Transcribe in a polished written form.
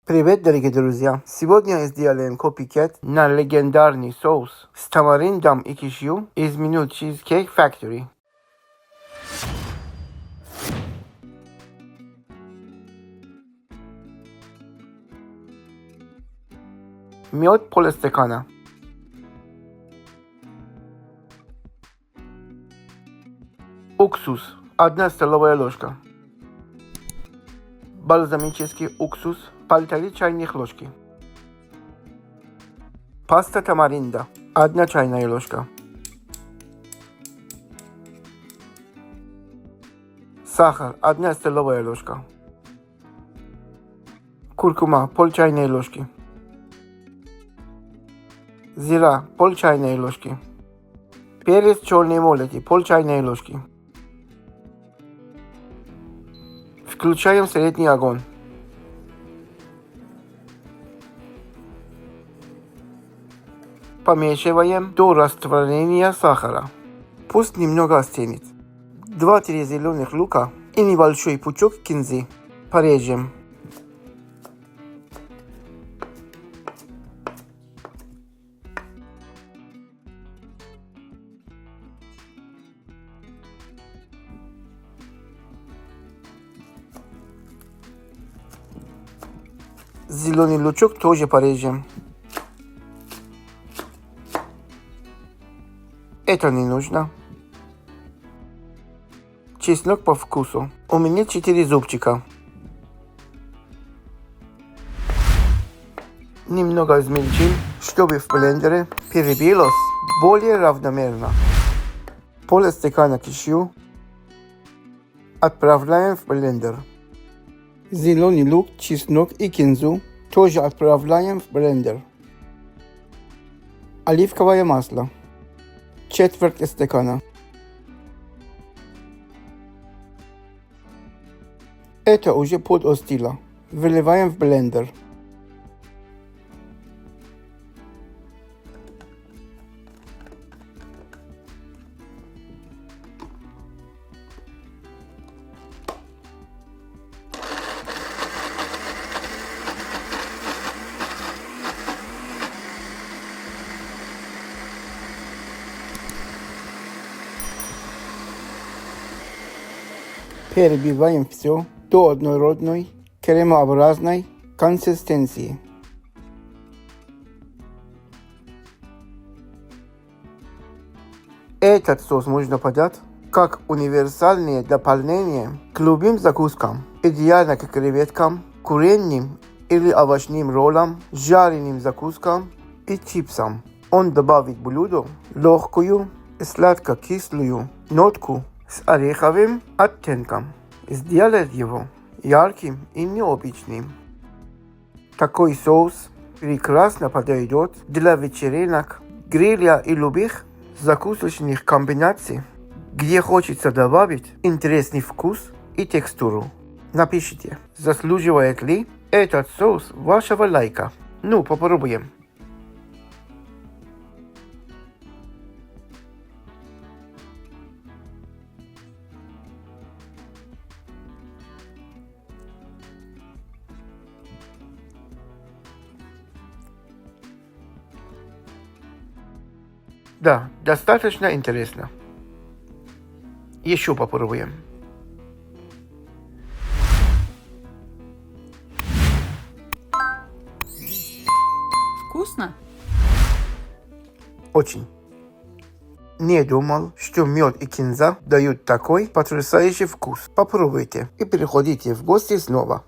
Привет, дорогие друзья! Сегодня сделаем копикет на легендарный соус с тамариндом и кишью из меню Cheesecake Factory. Мед полстакана. Уксус 1 столовая ложка. Бальзамический уксус 1,5 чайных ложки. Паста тамаринда 1 чайная ложка. Сахар 1 столовая ложка. Куркума пол чайной ложки. Зира пол чайной ложки. Перец черный молотый пол чайной ложки. Включаем средний огонь. Помешиваем до растворения сахара. Пусть немного остынет. 2-3 зеленых лука и небольшой пучок кинзы. Порежем. Зеленый лучок тоже порежем. Это не нужно. Чеснок по вкусу. У меня 4 зубчика. Немного измельчим, чтобы в блендере перебилось более равномерно. Полстакана кишью отправляем в блендер. Зеленый лук, чеснок и кинзу тоже отправляем в блендер. Оливковое масло. 1/4 стакана. Это уже подостыло. Выливаем в блендер. Перебиваем все до однородной кремообразной консистенции. Этот соус можно подать как универсальное дополнение к любым закускам, идеально к креветкам, куриным или овощным роллам, жареным закускам и чипсам. Он добавит блюду легкую, сладко-кислую нотку с ореховым оттенком. Сделает его ярким и необычным. Такой соус прекрасно подойдет для вечеринок, гриля и любых закусочных комбинаций, где хочется добавить интересный вкус и текстуру. Напишите, заслуживает ли этот соус вашего лайка. Ну, попробуем. Да, достаточно интересно. Еще попробуем. Вкусно? Очень. Не думал, что мед и кинза дают такой потрясающий вкус. Попробуйте и приходите в гости снова.